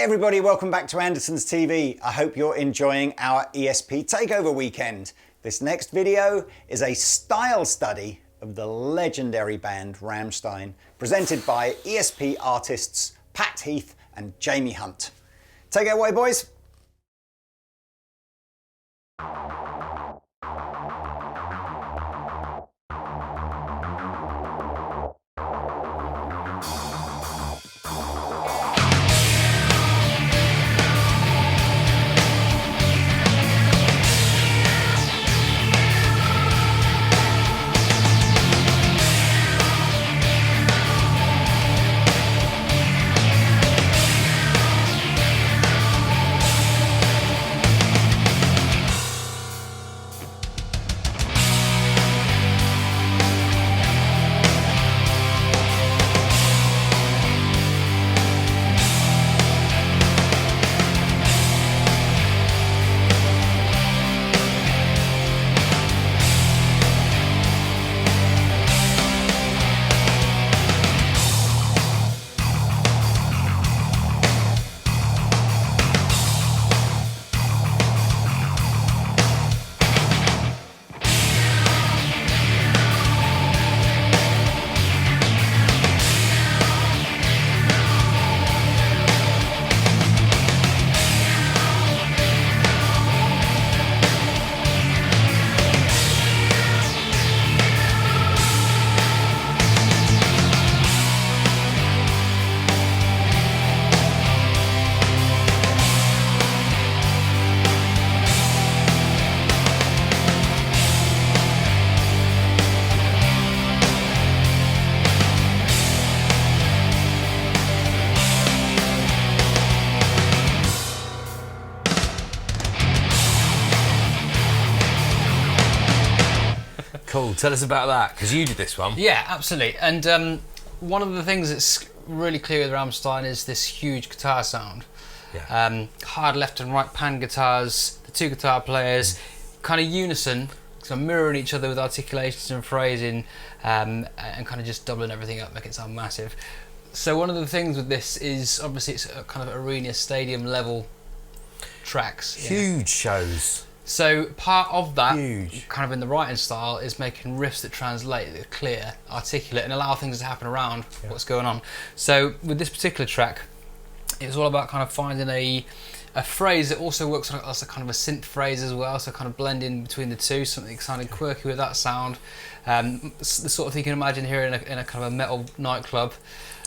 everybody, welcome back to Andertons TV. I hope you're enjoying our ESP Takeover weekend. This next video is a style study of the legendary band Rammstein, presented by ESP artists Pat Heath and Jamie Hunt. Take it away, boys. Cool, tell us about that, because you did this one. Yeah, absolutely. And one of the things that's really clear with Rammstein is this huge guitar sound. Yeah. Hard left and right pan guitars, the two guitar players, kind of unison, so mirroring each other with articulations and phrasing, and kind of just doubling everything up, make it sound massive. So one of the things with this is, obviously it's a kind of arena, stadium level tracks. Huge shows. So part of that, Huge. kind of in the writing style, is making riffs that translate, that are clear, articulate, and allow things to happen around what's going on. So with this particular track, it's all about kind of finding a phrase that also works as a kind of a synth phrase as well, so kind of blending between the two, something sounding quirky with that sound. The sort of thing you can imagine here in a kind of a metal nightclub.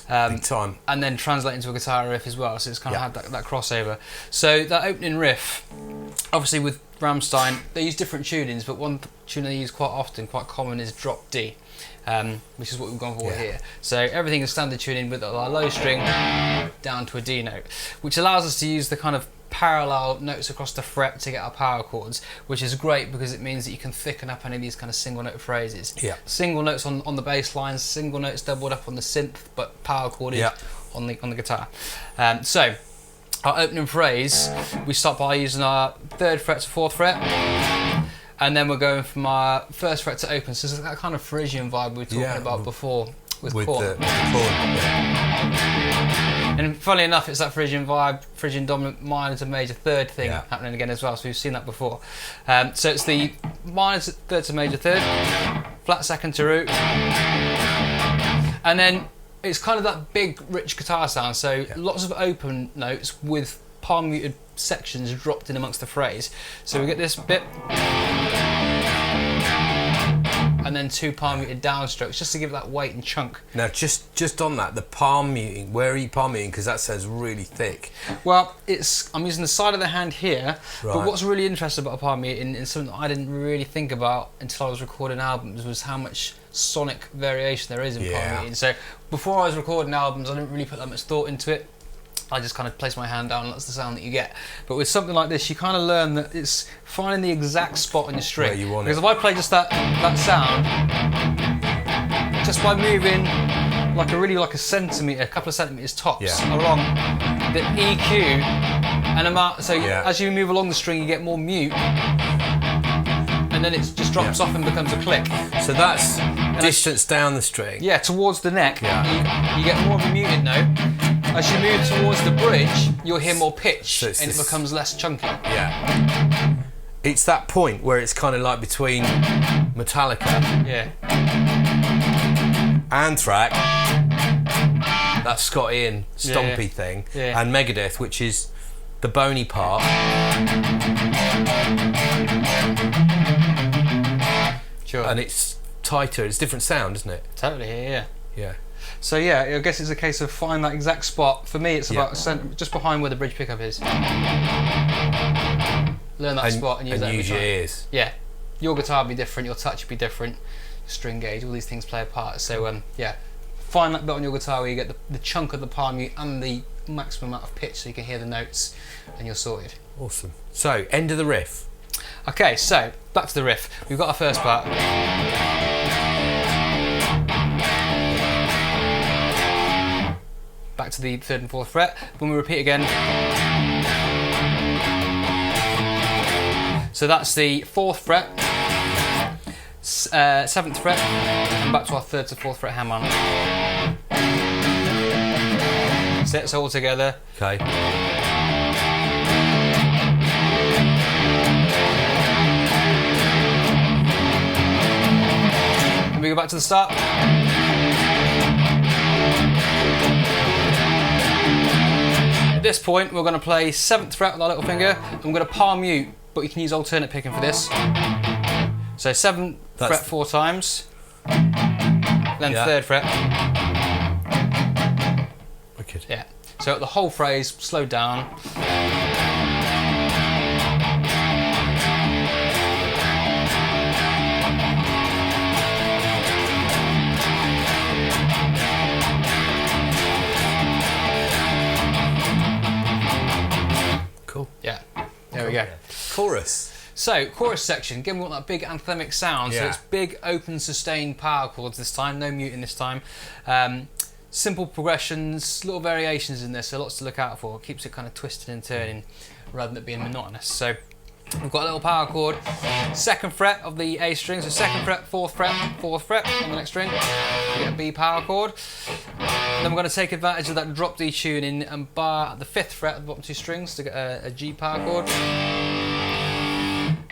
Big time. And then translate into a guitar riff as well, so it's kind of had that crossover. So that opening riff, obviously with Rammstein, they use different tunings, but one tune they use quite often, quite common, is drop D, which is what we've gone for here. So everything is standard tuning with a low string down to a D note, which allows us to use the kind of parallel notes across the fret to get our power chords, which is great because it means that you can thicken up any of these kind of single note phrases. Yeah. Single notes on the bass lines, single notes doubled up on the synth, but power chorded on the guitar. So our opening phrase, we start by using our 3rd fret to 4th fret, and then we're going from our 1st fret to open. So it's that kind of Frisian vibe we were talking about before with chord. The chord. And funnily enough, it's that Frisian vibe, Frisian dominant minor to major 3rd thing happening again as well, so we've seen that before. So it's the minor 3rd to major 3rd, flat 2nd to root, and then it's kind of that big, rich guitar sound, so lots of open notes with palm muted sections dropped in amongst the phrase. So we get this bit, and then 2 palm muted downstrokes, just to give that weight and chunk. Now, just on that, the palm muting, where are you palm muting? Because that sounds really thick. Well, I'm using the side of the hand here, but what's really interesting about a palm muting, and something that I didn't really think about until I was recording albums, was how much sonic variation there is in palm muting. So before I was recording albums, I didn't really put that much thought into it. I just kind of place my hand down and that's the sound that you get. But with something like this, you kind of learn that it's finding the exact spot on your string. Where you want because if I play just that sound, just by moving like a centimetre, a couple of centimetres tops along the EQ, and as you move along the string, you get more mute, and then it just drops off and becomes a click. So that's distance down the string. Yeah, towards the neck. Yeah. You get more of a muted note. As you move towards the bridge, you'll hear more pitch, So and it this- becomes less chunky. Yeah. It's that point where it's kind of like between Metallica, Yeah. Anthrax, that Scott Ian stompy Yeah. thing, Yeah. and Megadeth, which is the bony part. Sure. And it's tighter, it's different sound, isn't it? Totally, yeah. Yeah. So yeah, I guess it's a case of find that exact spot. For me, it's Yeah. about just behind where the bridge pickup is. Learn that spot and use that every use your time. ears. Yeah, your guitar will be different, your touch will be different, your string gauge, all these things play a part. So yeah, find that bit on your guitar where you get the chunk of the palm mute and the maximum amount of pitch so you can hear the notes, and you're sorted. Awesome. So, end of the riff. Okay, so back to the riff. We've got our first part. Back to the 3rd and 4th fret. When we repeat again. So that's the 4th fret, 7th fret, and back to our 3rd to 4th fret harmonic. Sets all together. Okay. And we go back to the start. At this point, we're going to play 7th fret with our little finger, and we're going to palm mute, but you can use alternate picking for this. So 7th fret 4 times, then 3rd fret. Wicked. Yeah. So the whole phrase slowed down. Cool. Yeah. There we go. Chorus. So, chorus section, again we want that big anthemic sound, so Yeah. it's big open sustained power chords this time, no muting this time. Simple progressions, little variations in this, so lots to look out for. It keeps it kind of twisting and turning rather than it being monotonous. So we've got a little power chord, 2nd fret of the A string, so 2nd fret, 4th fret, 4th fret on the next string, we get a B power chord. Then we're going to take advantage of that drop D tuning and bar at the 5th fret of the bottom 2 strings to get a G power chord.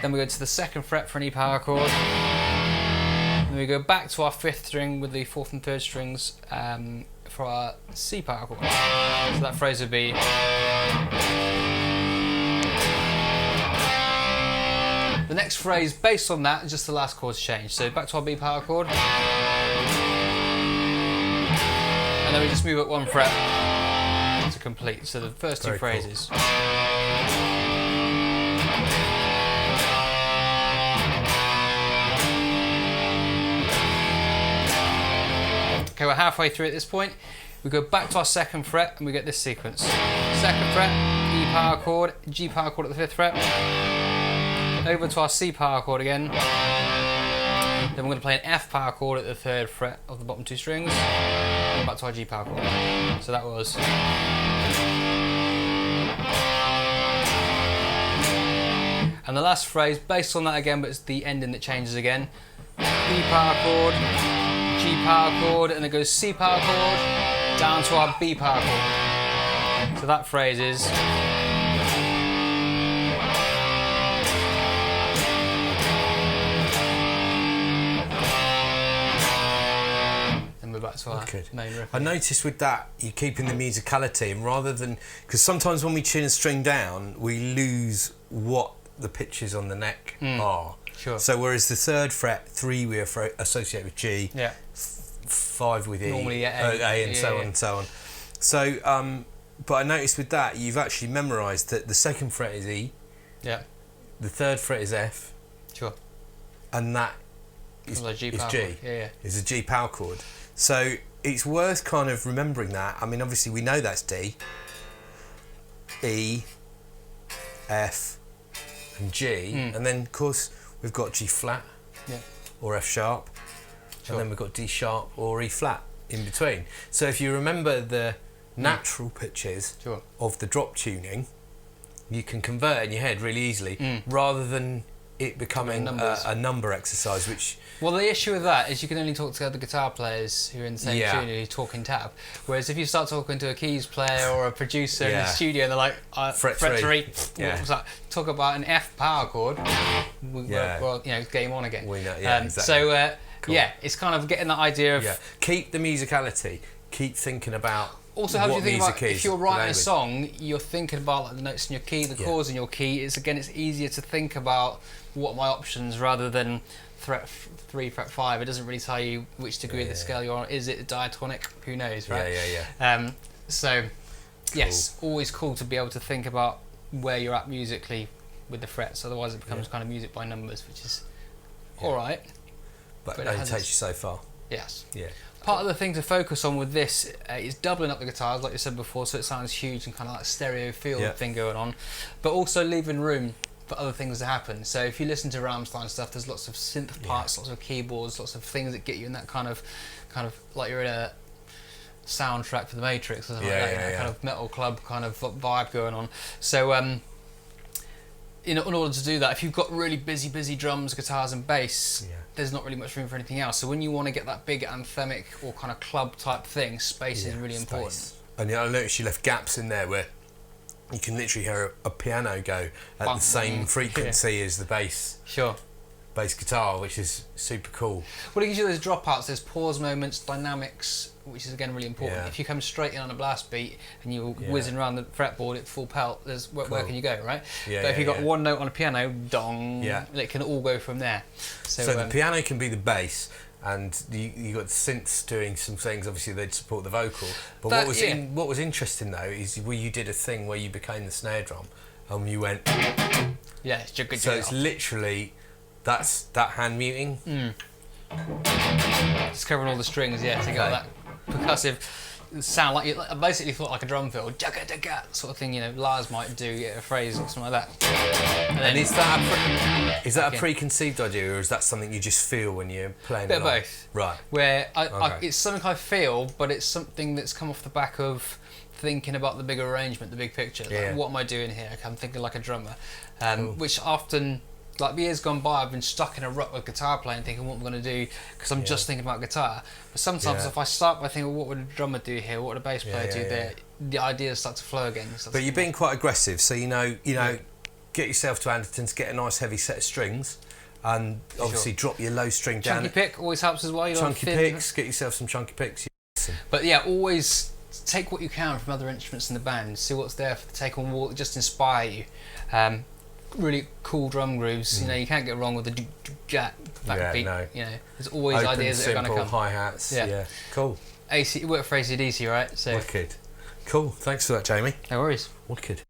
Then we go to the 2nd fret for an E power chord. Then we go back to our 5th string with the 4th and 3rd strings for our C power chord. So that phrase would be. The next phrase based on that is just the last chord's change. So back to our B power chord. And then we just move up 1 fret to complete. So the first 2 Very cool. phrases. Okay, we're halfway through at this point. We go back to our 2nd fret and we get this sequence. 2nd fret, E power chord, G power chord at the 5th fret. Over to our C power chord again. Then we're going to play an F power chord at the 3rd fret of the bottom 2 strings. And back to our G power chord. So that was. And the last phrase, based on that again, but it's the ending that changes again. E power chord, G power chord, and it goes C power chord down to our B power chord. So that phrase is. Then we're back to our main riff. I noticed with that, you're keeping the musicality, and rather than. Because sometimes when we tune a string down, we lose what the pitches on the neck are. Sure. So whereas the 3rd fret, 3 we associate with G, Yeah. 5 with E, Normally, yeah, A and yeah, so yeah. on and so on. So, but I noticed with that, you've actually memorised that the 2nd fret is E, Yeah. the 3rd fret is F, Sure. and that is, Like G is power G. chord. Yeah. Is a G power chord. So it's worth kind of remembering that. I mean, obviously we know that's D, E, F, and G, and then of course we've got G flat, Yeah. or F sharp, Sure. and then we've got D sharp or E flat in between. So if you remember the natural pitches Sure. of the drop tuning, you can convert it in your head really easily, rather than it becoming a number exercise, which... Well, the issue with that is you can only talk to other guitar players who are in the same tune who talk in tab. Whereas if you start talking to a keys player or a producer in the studio and they're like, fret 3, yeah. what's that? Talk about an F power chord, well, you know, game on again. We know, exactly. So, Cool. yeah, it's kind of getting that idea of... Yeah. Keep the musicality, keep thinking about Also, how do you think about if you're writing a language. song, you're thinking about like the notes in your key, the chords in your key. It's easier to think about what are my options rather than fret 3, fret 5. It doesn't really tell you which degree of the scale you're on. Is it a diatonic? Who knows, right? Yeah. So, yes, always cool to be able to think about where you're at musically with the frets. Otherwise, it becomes kind of music by numbers, which is all right. But it only takes you so far. Yes. Yeah. Part of the thing to focus on with this is doubling up the guitars, like you said before, so it sounds huge and kind of like stereo feel thing going on, but also leaving room for other things to happen. So if you listen to Rammstein stuff, there's lots of synth parts, lots of keyboards, lots of things that get you in that kind of like you're in a soundtrack for the Matrix or something like that, kind of metal club kind of vibe going on. So in order to do that, if you've got really busy drums, guitars and bass, there's not really much room for anything else. So when you want to get that big anthemic or kind of club type thing, space is really important. And I noticed you left gaps in there where you can literally hear a piano go at the same frequency as the bass guitar, which is super cool. Well, it gives you those dropouts, there's pause moments, dynamics, which is again really important. Yeah. If you come straight in on a blast beat and you're whizzing around the fretboard at full pelt, there's where can you go, right? But if you've got one note on a piano, dong, it can all go from there. So the piano can be the bass, and you got the synths doing some things. Obviously, they'd support the vocal. But what was interesting though is where you did a thing where you became the snare drum, and you went. Yeah, it's jugga. So it's literally that hand muting. It's covering all the strings, to get that percussive sound, like you basically thought like a drum fill, jugga jugga sort of thing. You know, Lars might do a phrase or something like that. And is that a preconceived idea, or is that something you just feel when you're playing? Bit of both. Right. Where it's something I feel, but it's something that's come off the back of thinking about the bigger arrangement, the big picture. Like, what am I doing here? I'm thinking like a drummer, which often. Like years gone by, I've been stuck in a rut with guitar playing, thinking what I'm going to do because I'm just thinking about guitar. But sometimes if I start by thinking, what would a drummer do here? What would a bass player do there? The ideas start to flow again. But you're being quite aggressive, so you know, get yourself to Andertons, get a nice heavy set of strings, and obviously drop your low string down. Chunky pick always helps as well. Chunky picks, get yourself some chunky picks. But yeah, always take what you can from other instruments in the band. See what's there for the take on wall, just inspire you. Really cool drum grooves. You know, you can't get wrong with the backbeat. No. You know, there's always Open, ideas that are going to come. Hi-hats. Yeah. Cool. It worked for AC/DC, right? So wicked. Cool. Thanks for that, Jamie. No worries. Wicked.